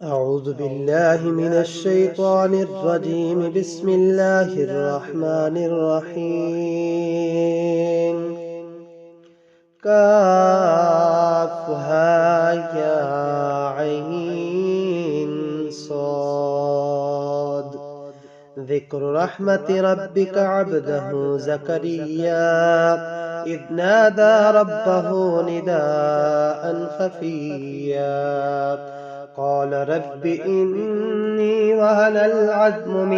أعوذ بالله من الشيطان الرجيم. بسم الله الرحمن الرحيم. كافها يا عين صاد. ذكر رحمة ربك عبده زكريا إذ نادى ربه نداء خفيا قال رب إني وهن العظم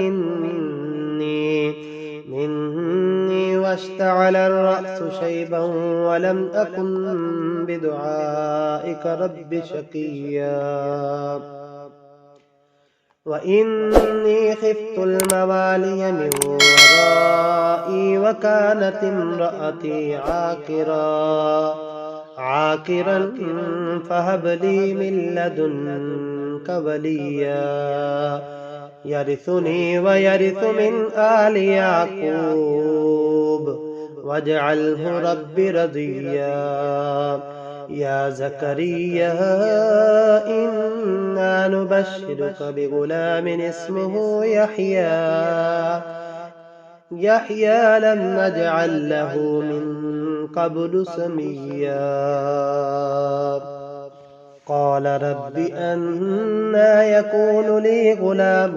مني واشتعل الرأس شيبا ولم أكن بدعائك رب شقيا وإني خفت الموالي من ورائي وكانت امرأتي عاقرا فهب لي من لدنك وليا يرثني ويرث من آل يعقوب واجعله رب رضيا يا زكريا إنا نبشرك بغلام اسمه يحيى لم نجعل له من قبل سميا قال رب أنى يكون لي غلام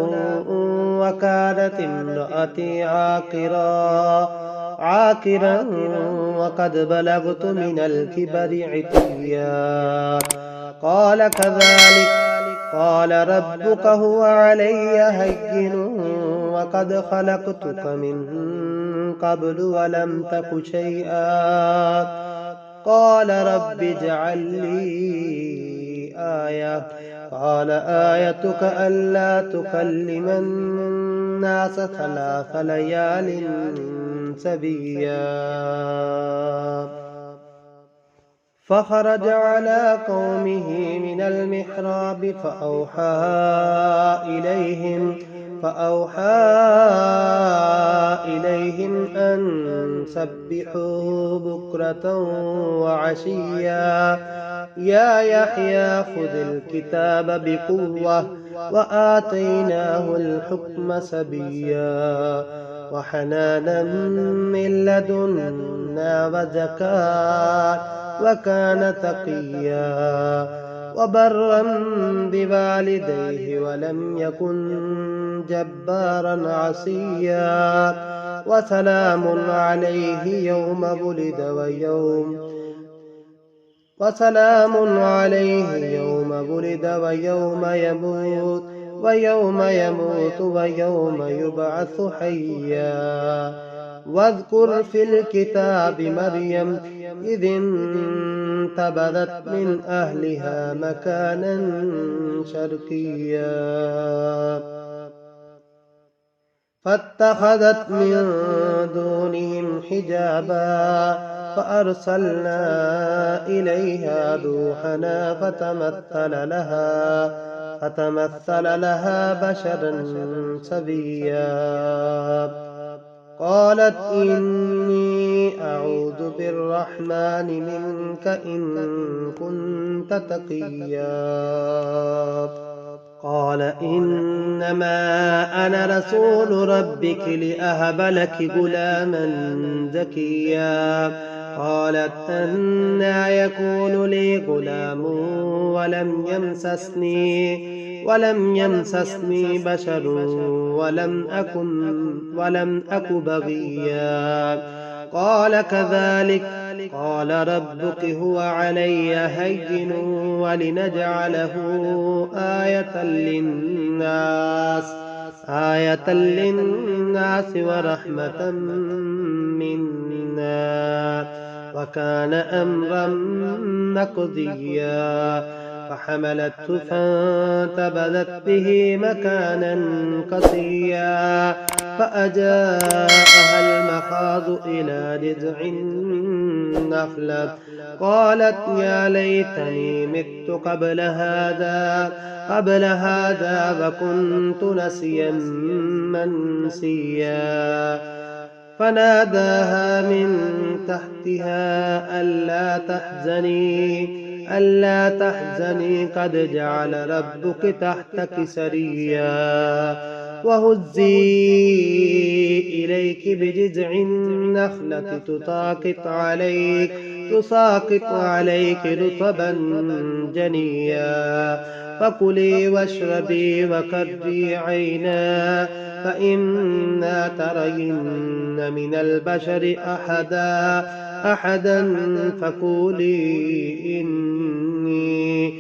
وكانت امرأتي عاقرا وقد بلغت من الكبر عتيا قال كذلك قال ربك هو علي هين وقد خلقتك من قبل ولم تك شيئا قال رب اجعل لي آية قال آيتك ألا تكلم الناس 3 ليال سبيا فخرج على قومه من المحراب فأوحى إليهم أن سبحوا بكرة وعشيا يا يحيى خذ الكتاب بقوة وآتيناه الحكم سبيا وحنانا من لدنا وزكاة وكان تقيا وبرا بوالديه ولم يكن جبارا عصيا وسلام عليه يوم ولد ويوم يموت ويوم يبعث حيا واذكر في الكتاب مريم إذ انتبذت من أهلها مكانا شرقيا فاتخذت من دونهم حجابا فأرسلنا إليها روحنا فتمثل لها بشرا سويا قالت إني أعوذ بالرحمن منك إن كنت تقيا قال إنما أنا رسول ربك لأهب لك غلاما زكيا قالت أنى يكون لي غلام ولم يمسسني بشر ولم أك بغيا قال كذلك قال ربك هو علي هين ولنجعله آية للناس ورحمة منا وكان أمرا مقضيا فحملته فانتبذت به مكانا قصيا فأجاءها المخاض إلى جذع النخلة قالت يا ليتني مت قبل هذا وكنت نسيا منسيا فناداها من تحتها ألا تحزني ألا تحزني قد جعل ربك تحتك سريا وهزي إليك بجذع النخلة تساقط عليك رطبا جنيا فكلي واشربي وقري عينا فإما ترين من البشر أحدا فقولي إني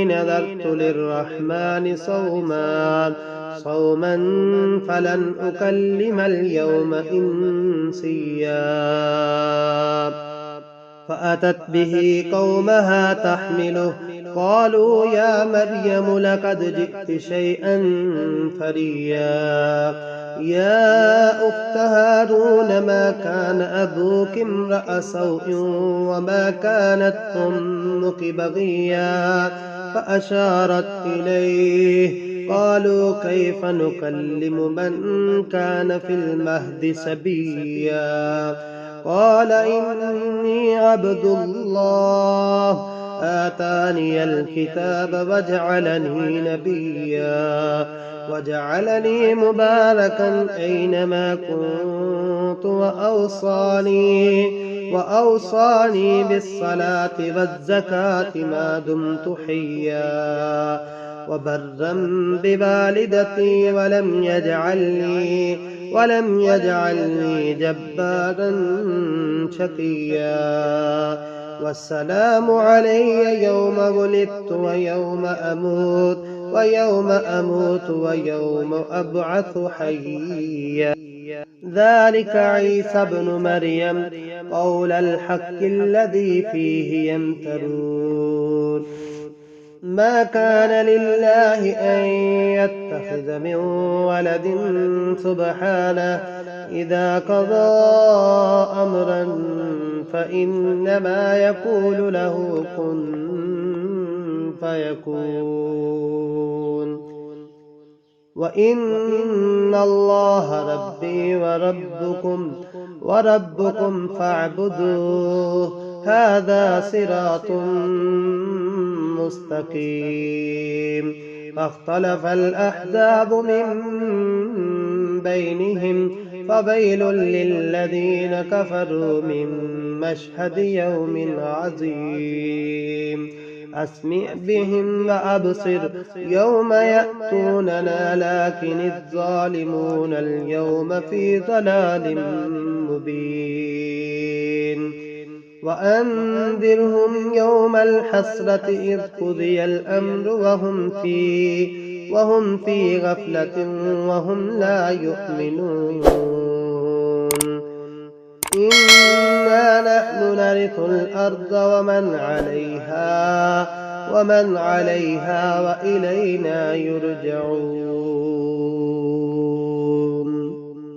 نذرت للرحمن صوما فلن أكلم اليوم إنسيا فأتت به قومها تحمله قالوا يا مريم لقد جئت شيئا فريا يا أخت هارون ما كان أبوك امرأ سوء وما كانت أمك بغيا فأشارت إليه قالوا كيف نكلم من كان في المهد سبيا قال إني عبد الله آتاني الكتاب وجعلني نبيا وجعلني مباركا أينما كنت وأوصاني بالصلاة والزكاة ما دمت حيا وبرا بوالدتي ولم يجعلني جبارا شقيا والسلام علي يوم ولدت ويوم أموت ويوم أبعث حيا ذلك عيسى ابن مريم قول الحق الذي فيه يمترون ما كان لله أن يتخذ من ولد سبحانه إذا قضى أمرا فإنما يقول له كن فيكون وإن الله ربي وربكم فاعبدوه هذا صراط مستقيم فاختلف الأحزاب من بينهم فويل للذين كفروا من مشهد يوم عظيم أسمع بهم وأبصر يوم يأتوننا لكن الظالمون اليوم في ضلال مبين وأنذرهم يوم الحسرة إذ قضي الأمر وهم في غفلة وهم لا يؤمنون إنا نحن نرث الأرض ومن عليها وإلينا يرجعون.